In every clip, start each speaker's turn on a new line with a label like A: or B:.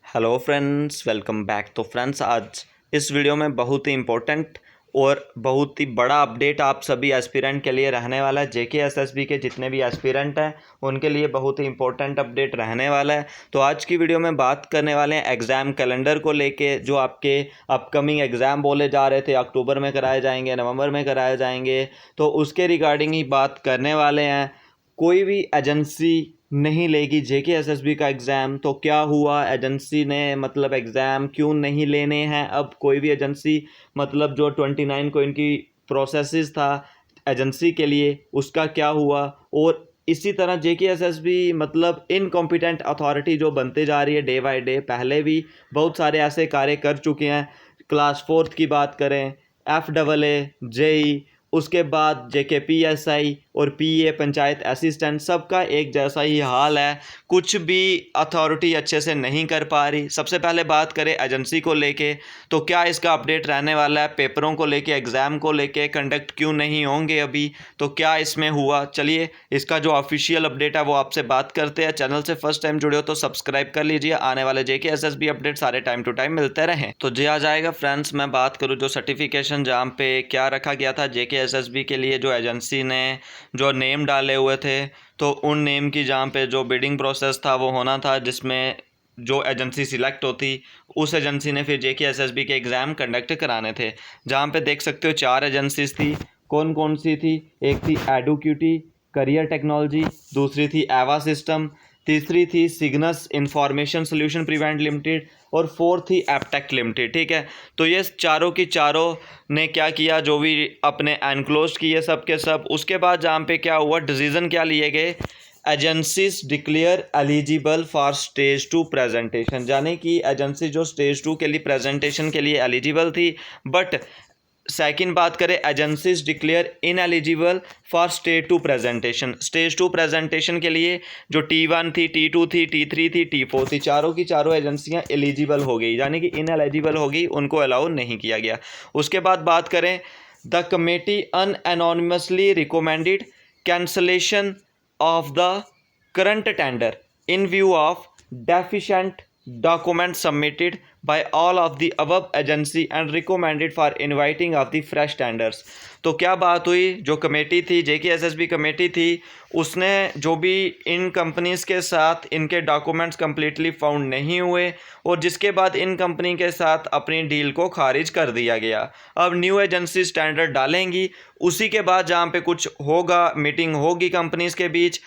A: Hello friends, welcome back. तो friends, आज इस वीडियो में बहुत ही इम्पोर्टेंट और बहुत ही बड़ा अपडेट आप सभी एस्पिरेंट के लिए रहने वाला है। जेके एसएसबी के जितने भी एस्पिरेंट हैं उनके लिए बहुत ही इम्पोर्टेंट अपडेट रहने वाला है। तो आज की वीडियो में बात करने वाले हैं एग्ज़ाम कैलेंडर को लेके, जो आपके अपकमिंग एग्ज़ाम बोले जा रहे थे अक्टूबर में कराए जाएंगे, नवंबर में कराए जाएंगे, तो उसके रिगार्डिंग ही बात करने वाले हैं। कोई भी एजेंसी नहीं लेगी जेके एसएसबी का एग्ज़ाम, तो क्या हुआ? एजेंसी ने मतलब एग्ज़ाम क्यों नहीं लेने हैं अब कोई भी एजेंसी? मतलब जो 29 को इनकी प्रोसेसेस था एजेंसी के लिए, उसका क्या हुआ? और इसी तरह जेके एसएसबी मतलब इनकॉम्पिटेंट अथॉरिटी जो बनते जा रही है डे बाय डे। पहले भी बहुत सारे ऐसे कार्य कर चुके हैं। क्लास फोर्थ की बात करें, FAA, जेई, उसके बाद JKPSI और PA पंचायत असिस्टेंट, सबका एक जैसा ही हाल है। कुछ भी अथॉरिटी अच्छे से नहीं कर पा रही। सबसे पहले बात करें एजेंसी को लेके, तो क्या इसका अपडेट रहने वाला है? पेपरों को लेके, एग्ज़ाम को लेके कंडक्ट क्यों नहीं होंगे अभी, तो क्या इसमें हुआ? चलिए इसका जो ऑफिशियल अपडेट है वो आपसे बात करते हैं। चैनल से फर्स्ट टाइम जुड़े हो तो सब्सक्राइब कर लीजिए, आने वाले जेके एसएसबी अपडेट सारे टाइम टू टाइम मिलते रहें। तो जी आ जाएगा फ्रेंड्स, मैं बात करूँ जो सर्टिफिकेशन जहाँ पे क्या रखा गया था जेके एसएसबी के लिए, जो एजेंसी ने जो नेम डाले हुए थे, तो उन नेम की जहाँ पे जो बिडिंग प्रोसेस था वो होना था, जिसमें जो एजेंसी सिलेक्ट होती उस एजेंसी ने फिर जेके एसएसबी के एग्ज़ाम कंडक्ट कराने थे। जहाँ पे देख सकते हो 4 एजेंसीज थी। कौन कौन सी थी? एक थी एडुक्यूटी करियर टेक्नोलॉजी, दूसरी थी एवा सिस्टम, तीसरी थी Cygnus information solution prevent limited और फोर्थ थी एपटेक लिमिटेड। ठीक है, तो ये चारों की चारों ने क्या किया, जो भी अपने एनक्लोज किए सब के सब। उसके बाद जहाँ पे क्या हुआ, डिसीजन क्या लिए गए, agencies declare eligible for stage 2 presentation. यानी कि एजेंसी जो स्टेज 2 के लिए प्रेजेंटेशन के लिए एलिजिबल थी, बट सेकंड बात करें agencies declare in eligible for stage 2 presentation. Stage 2 presentation के लिए जो T1 थी, T2 थी, T3 थी, T4 थी, चारों की चारों एजेंसियां एलिजिबल हो गई, यानी कि इन एलिजिबल हो गई, उनको अलाउ नहीं किया गया। उसके बाद बात करें, the committee unanimously recommended cancellation of the current tender in view of deficient documents submitted by all of the above agency and recommended for inviting of the fresh tenders। तो क्या बात हुई, जो कमेटी थी जेके एसएसबी कमेटी थी, उसने जो भी इन कंपनीज़ के साथ इनके डॉक्यूमेंट्स कम्प्लीटली फाउंड नहीं हुए और जिसके बाद इन कंपनी के साथ अपनी डील को खारिज कर दिया गया। अब न्यू एजेंसी स्टैंडर्ड डालेंगी, उसी के बाद जहाँ पे कुछ होगा, मीटिंग होगी कंपनीज़ के बीच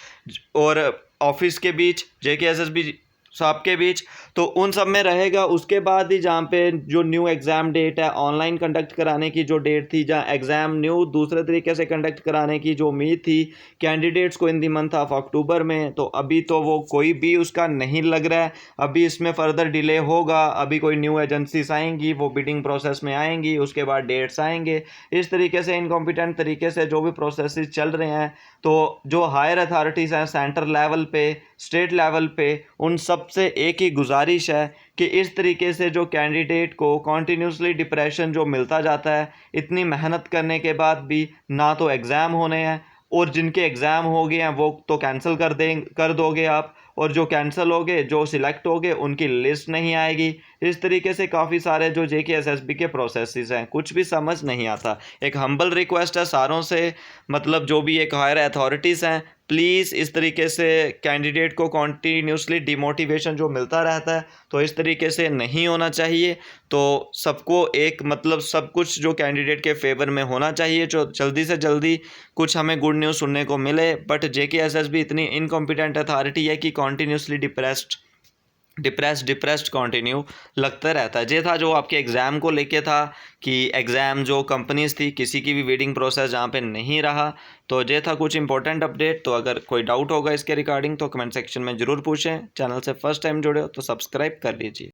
A: और ऑफिस के बीच, जेके एसएसबी साहब के बीच, तो उन सब में रहेगा। उसके बाद ही जहाँ पे जो न्यू एग्ज़ाम डेट है, ऑनलाइन कंडक्ट कराने की जो डेट थी, जहाँ एग्ज़ाम न्यू दूसरे तरीके से कंडक्ट कराने की जो उम्मीद थी कैंडिडेट्स को in the month of October में, तो अभी तो वो कोई भी उसका नहीं लग रहा है। अभी इसमें फर्दर डिले होगा। अभी कोई न्यू एजेंसीज आएंगी, वो बिडिंग प्रोसेस में आएंगी, उसके बाद डेट्स आएंगे। इस तरीके से इनकॉम्पिटेंट तरीके से जो भी प्रोसेसेस चल रहे हैं, तो जो हायर अथॉरिटीज़ हैं सेंटर लेवल पे, स्टेट लेवल पे, उन सब से एक ही गुजारिश है कि इस तरीके से जो कैंडिडेट को कॉन्टीन्यूसली डिप्रेशन जो मिलता जाता है, इतनी मेहनत करने के बाद भी ना तो एग्ज़ाम होने हैं, और जिनके एग्ज़ाम हो गए हैं वो तो कैंसिल कर दोगे आप, और जो कैंसिल हो गए, जो सिलेक्ट हो गए, उनकी लिस्ट नहीं आएगी। इस तरीके से काफ़ी सारे जो जेके एसएसबी के प्रोसेसेस हैं, कुछ भी समझ नहीं आता। एक हम्बल रिक्वेस्ट है सारों से, मतलब जो भी एक हायर अथॉरिटीज़ हैं, प्लीज़ इस तरीके से कैंडिडेट को कॉन्टीन्यूसली डिमोटिवेशन जो मिलता रहता है, तो इस तरीके से नहीं होना चाहिए। तो सबको एक मतलब सब कुछ जो कैंडिडेट के फेवर में होना चाहिए, जो जल्दी से जल्दी कुछ हमें गुड न्यूज़ सुनने को मिले। बट जेके एसएसबी इतनी इनकॉम्पिटेंट अथॉरिटी है कि कॉन्टीन्यूसली डिप्रेस्ड कंटिन्यू लगता रहता है। ये था जो आपके एग्ज़ाम को लेके था, कि एग्ज़ाम जो कंपनीज़ थी किसी की भी वेटिंग प्रोसेस जहाँ पे नहीं रहा। तो ये था कुछ इंपॉर्टेंट अपडेट। तो अगर कोई डाउट होगा इसके रिगार्डिंग तो कमेंट सेक्शन में ज़रूर पूछें। चैनल से फर्स्ट टाइम जुड़े हो तो सब्सक्राइब कर लीजिए।